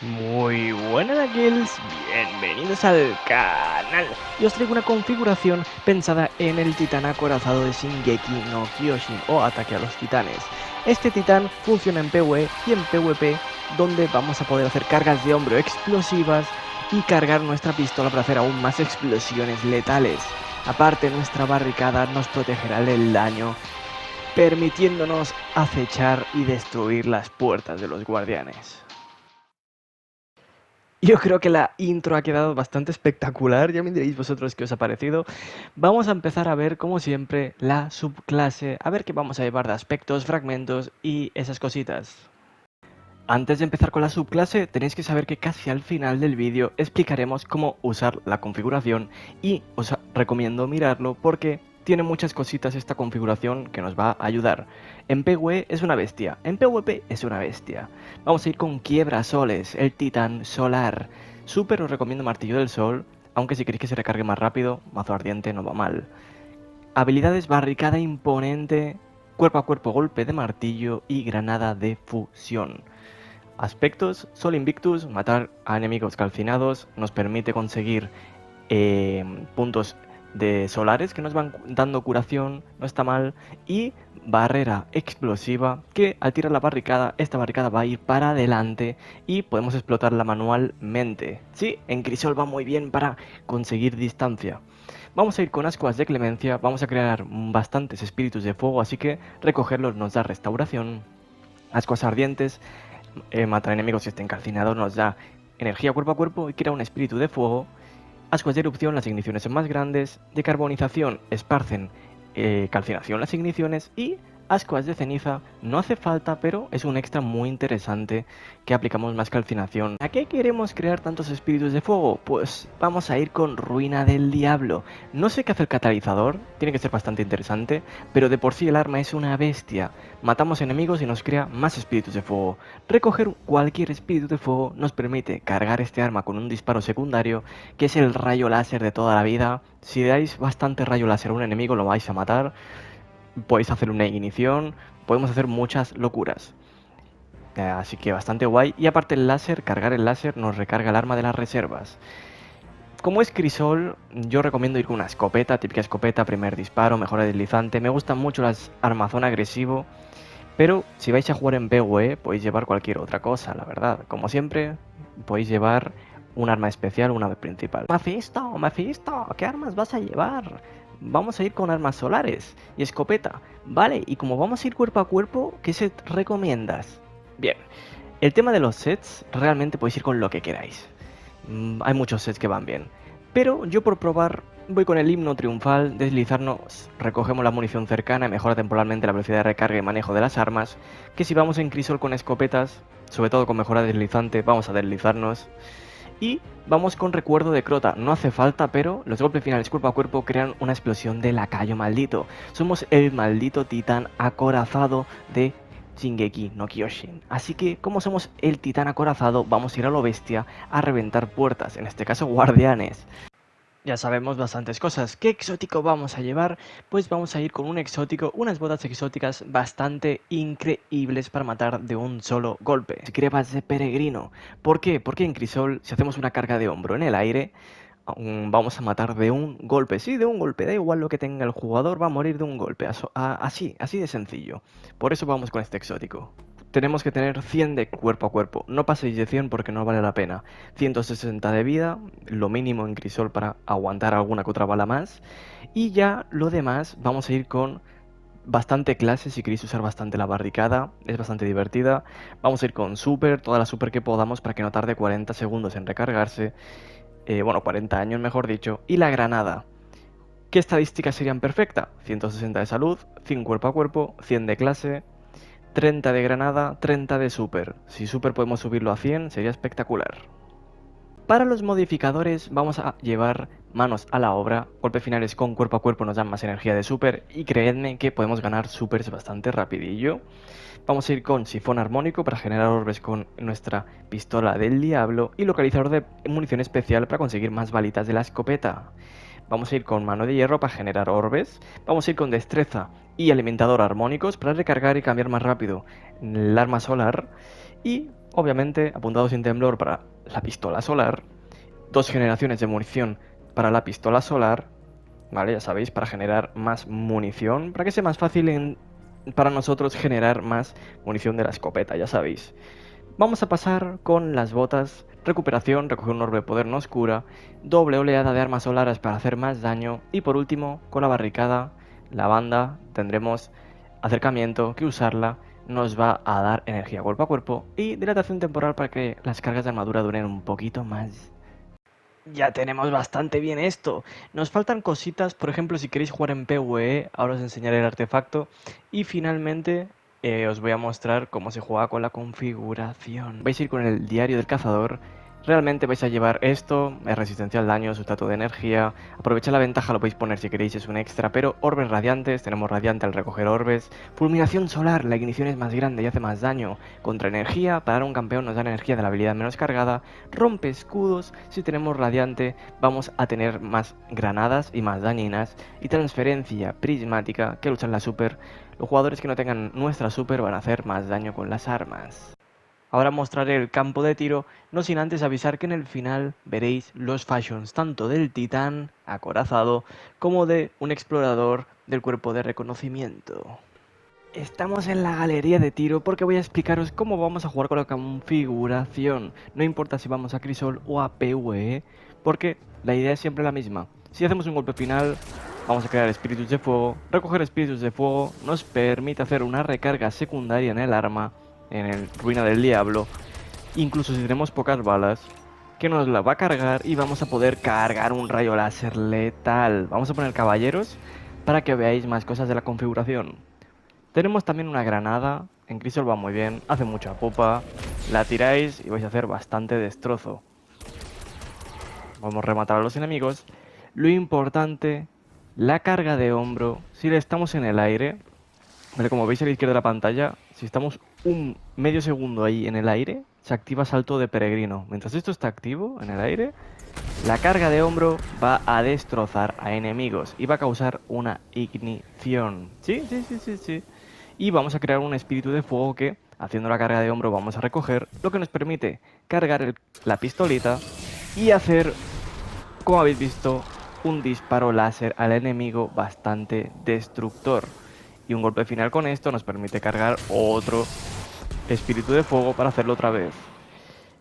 Muy buenas Kills, bienvenidos al canal. Yo os traigo una configuración pensada en el titán acorazado de Shingeki no Kyojin o Ataque a los Titanes. Este titán funciona en PvE y en PvP, donde vamos a poder hacer cargas de hombro explosivas y cargar nuestra pistola para hacer aún más explosiones letales. Aparte, nuestra barricada nos protegerá del daño, permitiéndonos acechar y destruir las puertas de los guardianes. Yo creo que la intro ha quedado bastante espectacular, ya me diréis vosotros qué os ha parecido. Vamos a empezar a ver, como siempre, la subclase, a ver qué vamos a llevar de aspectos, fragmentos y esas cositas. Antes de empezar con la subclase, tenéis que saber que casi al final del vídeo explicaremos cómo usar la configuración y os recomiendo mirarlo porque tiene muchas cositas esta configuración que nos va a ayudar. En PvE es una bestia, en PvP es una bestia. Vamos a ir con Quiebrasoles, el titán solar. Súper os recomiendo Martillo del Sol, aunque si queréis que se recargue más rápido, Mazo Ardiente no va mal. Habilidades Barricada Imponente, Cuerpo a Cuerpo Golpe de Martillo y Granada de Fusión. Aspectos: Sol Invictus, matar a enemigos calcinados, nos permite conseguir puntos de solares que nos van dando curación, no está mal. Y barrera explosiva, que al tirar la barricada, esta barricada va a ir para adelante y podemos explotarla manualmente. Sí, en Crisol va muy bien para conseguir distancia. Vamos a ir con ascuas de clemencia, vamos a crear bastantes espíritus de fuego, así que recogerlos nos da restauración. Ascuas ardientes, matar enemigos si estén calcinados nos da energía cuerpo a cuerpo y crea un espíritu de fuego. Ascuas de erupción, las igniciones son más grandes. De carbonización, esparcen calcinación las igniciones. Y ascuas de ceniza, no hace falta, pero es un extra muy interesante que aplicamos más calcinación. ¿A qué queremos crear tantos espíritus de fuego? Pues vamos a ir con Ruina del Diablo. No sé qué hace el catalizador, tiene que ser bastante interesante, pero de por sí el arma es una bestia. Matamos enemigos y nos crea más espíritus de fuego. Recoger cualquier espíritu de fuego nos permite cargar este arma con un disparo secundario, que es el rayo láser de toda la vida. Si dais bastante rayo láser a un enemigo lo vais a matar. Podéis hacer una ignición, podemos hacer muchas locuras. Así que bastante guay. Y aparte el láser, cargar el láser nos recarga el arma de las reservas. Como es Crisol, yo recomiendo ir con una escopeta, típica escopeta, primer disparo, mejora deslizante. Me gustan mucho las armazón agresivo, pero si vais a jugar en PvE podéis llevar cualquier otra cosa, la verdad. Como siempre, podéis llevar un arma especial, una principal. Mephisto, Mephisto, ¿qué armas vas a llevar? Vamos a ir con armas solares y escopeta. Vale, y como vamos a ir cuerpo a cuerpo, ¿qué set recomiendas? Bien, el tema de los sets, realmente podéis ir con lo que queráis. Hay muchos sets que van bien. Pero yo por probar voy con el himno triunfal, deslizarnos, recogemos la munición cercana y mejora temporalmente la velocidad de recarga y manejo de las armas, que si vamos en Crisol con escopetas, sobre todo con mejora deslizante, vamos a deslizarnos. Y vamos con recuerdo de Crota, no hace falta, pero los golpes finales cuerpo a cuerpo crean una explosión de lacayo maldito. Somos el maldito titán acorazado de Shingeki no Kyojin. Así que, como somos el titán acorazado, vamos a ir a lo bestia a reventar puertas, en este caso guardianes. Ya sabemos bastantes cosas. ¿Qué exótico vamos a llevar? Pues vamos a ir con un exótico, unas botas exóticas bastante increíbles para matar de un solo golpe. Grebas de peregrino. ¿Por qué? Porque en Crisol, si hacemos una carga de hombro en el aire, vamos a matar de un golpe. Sí, de un golpe. Da igual lo que tenga el jugador, va a morir de un golpe. Así de sencillo. Por eso vamos con este exótico. Tenemos que tener 100 de cuerpo a cuerpo. No paséis de 100 porque no vale la pena. 160 de vida, lo mínimo en Crisol para aguantar alguna que otra bala más. Y ya lo demás vamos a ir con bastante clase si queréis usar bastante la barricada. Es bastante divertida. Vamos a ir con super, toda la super que podamos para que no tarde 40 segundos en recargarse. Bueno, 40 años mejor dicho. Y la granada. ¿Qué estadísticas serían perfectas? 160 de salud, 100 cuerpo a cuerpo, 100 de clase, 30 de granada, 30 de super. Si super podemos subirlo a 100, sería espectacular. Para los modificadores vamos a llevar manos a la obra. Golpes finales con cuerpo a cuerpo nos dan más energía de super y creedme que podemos ganar supers bastante rapidillo. Vamos a ir con sifón armónico para generar orbes con nuestra pistola del diablo y localizador de munición especial para conseguir más balitas de la escopeta. Vamos a ir con mano de hierro para generar orbes. Vamos a ir con destreza y alimentador armónicos para recargar y cambiar más rápido el arma solar. Y Obviamente, apuntado sin temblor para la pistola solar. 2 generaciones de munición para la pistola solar. Vale, ya sabéis, para generar más munición. Para que sea más fácil para nosotros generar más munición de la escopeta, ya sabéis. Vamos a pasar con las botas. Recuperación, recoger un orbe de poder nos cura. Doble oleada de armas solares para hacer más daño. Y por último, con la barricada, la banda, tendremos acercamiento, que usarla nos va a dar energía cuerpo a cuerpo. Y dilatación temporal para que las cargas de armadura duren un poquito más. Ya tenemos bastante bien esto. Nos faltan cositas, por ejemplo, si queréis jugar en PvE, ahora os enseñaré el artefacto. Y finalmente os voy a mostrar cómo se juega con la configuración. Vais a ir con el diario del cazador. Realmente vais a llevar esto, es resistencia al daño, sustrato de energía. Aprovechad la ventaja, lo podéis poner si queréis, es un extra. Pero orbes radiantes, tenemos radiante al recoger orbes. Fulminación solar, la ignición es más grande y hace más daño. Contra energía, parar a un campeón nos da energía de la habilidad menos cargada. Rompe escudos, si tenemos radiante vamos a tener más granadas y más dañinas. Y transferencia prismática, que al usar la super, los jugadores que no tengan nuestra super van a hacer más daño con las armas. Ahora mostraré el campo de tiro, no sin antes avisar que en el final veréis los fashions tanto del titán acorazado como de un explorador del cuerpo de reconocimiento. Estamos en la galería de tiro porque voy a explicaros cómo vamos a jugar con la configuración. No importa si vamos a Crisol o a PvE, porque la idea es siempre la misma. Si hacemos un golpe final, vamos a crear espíritus de fuego. Recoger espíritus de fuego nos permite hacer una recarga secundaria en el arma, en el ruina del diablo. Incluso si tenemos pocas balas, que nos la va a cargar y vamos a poder cargar un rayo láser letal. Vamos a poner caballeros para que veáis más cosas de la configuración. Tenemos también una granada, en Crisol va muy bien, hace mucha popa, la tiráis y vais a hacer bastante destrozo. Vamos a rematar a los enemigos. Lo importante, la carga de hombro, si le estamos en el aire, ¿vale? Como veis a la izquierda de la pantalla, si estamos un medio segundo ahí en el aire, se activa salto de peregrino. Mientras esto está activo en el aire, la carga de hombro va a destrozar a enemigos y va a causar una ignición. Sí, sí, sí, sí, sí. Y vamos a crear un espíritu de fuego que, haciendo la carga de hombro, vamos a recoger, lo que nos permite cargar la pistolita y hacer, como habéis visto, un disparo láser al enemigo bastante destructor. Y un golpe final con esto nos permite cargar otro espíritu de fuego para hacerlo otra vez.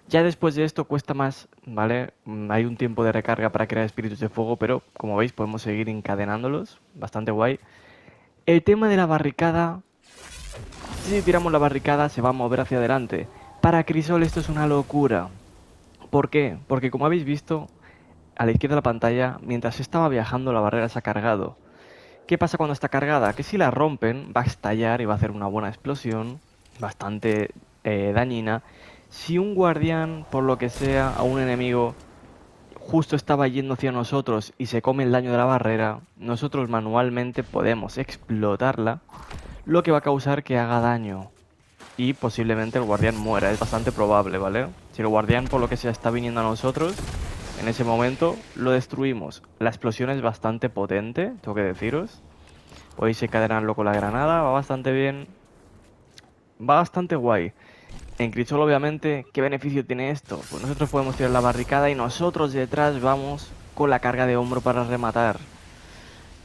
Ya después de esto cuesta más, ¿vale? Hay un tiempo de recarga para crear espíritus de fuego, pero como veis podemos seguir encadenándolos, bastante guay. El tema de la barricada, si tiramos la barricada se va a mover hacia adelante. Para Crisol esto es una locura. ¿Por qué? Porque como habéis visto, a la izquierda de la pantalla, mientras estaba viajando la barrera se ha cargado. ¿Qué pasa cuando está cargada? Que si la rompen va a estallar y va a hacer una buena explosión, bastante dañina. Si un guardián, por lo que sea, a un enemigo justo estaba yendo hacia nosotros y se come el daño de la barrera, nosotros manualmente podemos explotarla, lo que va a causar que haga daño y posiblemente el guardián muera. Es bastante probable, ¿vale? Si el guardián, por lo que sea, está viniendo a nosotros, en ese momento lo destruimos. La explosión es bastante potente, tengo que deciros. Podéis encadenarlo con la granada, va bastante bien. Va bastante guay. En Crisol, obviamente, ¿qué beneficio tiene esto? Pues nosotros podemos tirar la barricada y nosotros detrás vamos con la carga de hombro para rematar.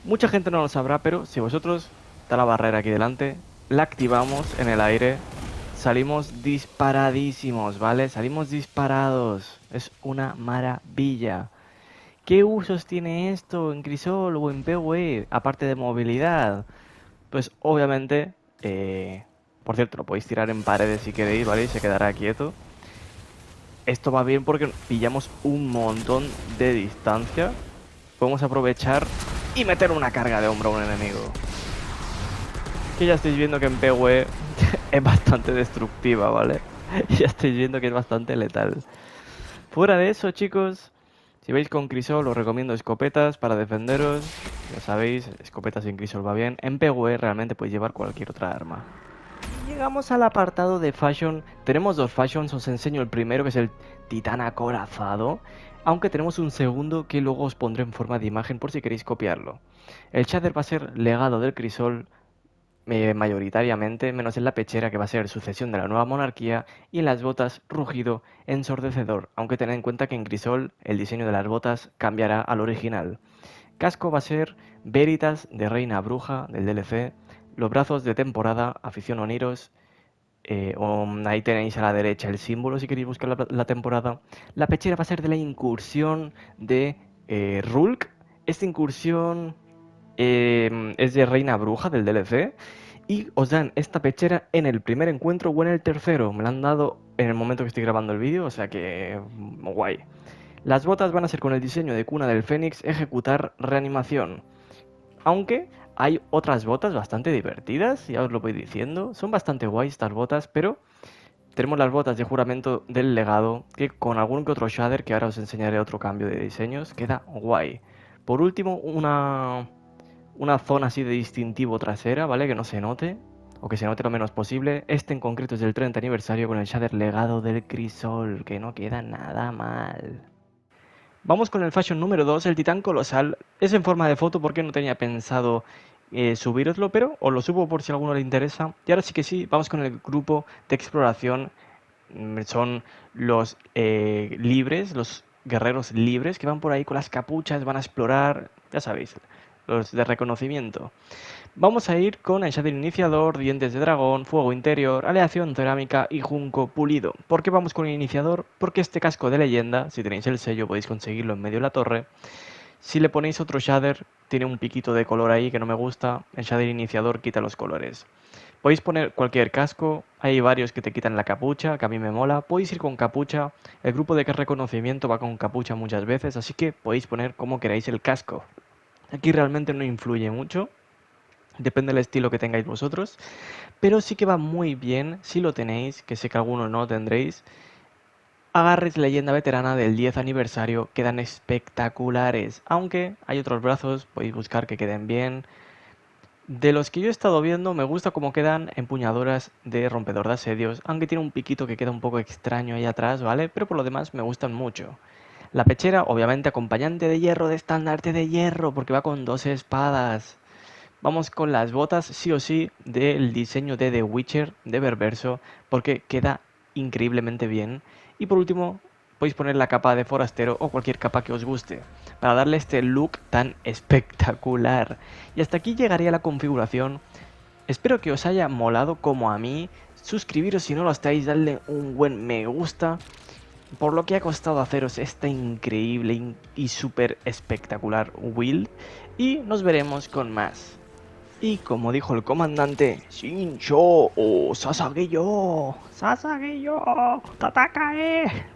Mucha gente no lo sabrá, pero si vosotros, está la barrera aquí delante, la activamos en el aire, salimos disparadísimos, ¿vale? Salimos disparados. Es una maravilla. ¿Qué usos tiene esto en Crisol o en PvE? Aparte de movilidad. Pues obviamente, por cierto, lo podéis tirar en paredes si queréis, ¿vale? Y se quedará quieto. Esto va bien porque pillamos un montón de distancia. Podemos aprovechar y meter una carga de hombro a un enemigo. Que ya estáis viendo que en PvE es bastante destructiva, ¿vale? Ya estáis viendo que es bastante letal. Fuera de eso, chicos, si vais con Crisol os recomiendo escopetas para defenderos. Ya sabéis, escopetas sin Crisol va bien. En PvE realmente podéis llevar cualquier otra arma. Llegamos al apartado de fashion. Tenemos dos fashions, os enseño el primero que es el titán acorazado, aunque tenemos un segundo que luego os pondré en forma de imagen por si queréis copiarlo. El shader va a ser legado del crisol, mayoritariamente, menos en la pechera, que va a ser sucesión de la nueva monarquía, y en las botas rugido ensordecedor, aunque tened en cuenta que en Crisol el diseño de las botas cambiará al original. Casco va a ser Veritas de Reina Bruja del DLC, los brazos de temporada, afición Oniros, ahí tenéis a la derecha el símbolo si queréis buscar la temporada. La pechera va a ser de la incursión de Rulk. Esta incursión es de Reina Bruja del DLC. Y os dan esta pechera en el primer encuentro o en el tercero. Me la han dado en el momento que estoy grabando el vídeo, o sea que guay. Las botas van a ser con el diseño de cuna del Fénix, ejecutar reanimación. Aunque hay otras botas bastante divertidas, ya os lo voy diciendo. Son bastante guays estas botas, pero tenemos las botas de juramento del legado, que con algún que otro shader, que ahora os enseñaré otro cambio de diseños, queda guay. Por último, una zona así de distintivo trasera, ¿vale? Que no se note, o que se note lo menos posible. Este en concreto es del 30 aniversario con el shader legado del crisol, que no queda nada mal. Vamos con el fashion número 2, el titán colosal. Es en forma de foto porque no tenía pensado subiroslo, pero os lo subo por si a alguno le interesa. Y ahora sí que sí, vamos con el grupo de exploración. Son los libres, los guerreros libres que van por ahí con las capuchas, van a explorar, ya sabéis, los de reconocimiento. Vamos a ir con el shader iniciador, dientes de dragón, fuego interior, aleación cerámica y junco pulido. ¿Por qué vamos con el iniciador? Porque este casco de leyenda, si tenéis el sello podéis conseguirlo en medio de la torre. Si le ponéis otro shader, tiene un piquito de color ahí que no me gusta, el shader iniciador quita los colores. Podéis poner cualquier casco, hay varios que te quitan la capucha, que a mí me mola. Podéis ir con capucha, el grupo de reconocimiento va con capucha muchas veces, así que podéis poner como queráis el casco. Aquí realmente no influye mucho, depende del estilo que tengáis vosotros, pero sí que va muy bien si lo tenéis, que sé que algunos no tendréis. Agarres leyenda veterana del 10 aniversario, quedan espectaculares, aunque hay otros brazos, podéis buscar que queden bien. De los que yo he estado viendo, me gusta cómo quedan empuñaduras de rompedor de asedios, aunque tiene un piquito que queda un poco extraño ahí atrás, ¿vale? Pero por lo demás me gustan mucho. La pechera, obviamente acompañante de hierro, de estandarte de hierro, porque va con dos espadas. Vamos con las botas, sí o sí, del diseño de The Witcher de Berverso, porque queda increíblemente bien. Y por último, podéis poner la capa de forastero o cualquier capa que os guste, para darle este look tan espectacular. Y hasta aquí llegaría la configuración. Espero que os haya molado como a mí. Suscribiros si no lo estáis, darle un buen me gusta. Por lo que ha costado haceros esta increíble y súper espectacular build. Y nos veremos con más. Y como dijo el comandante, Shincho o Sasageyo, Sasageyo, Tatakae.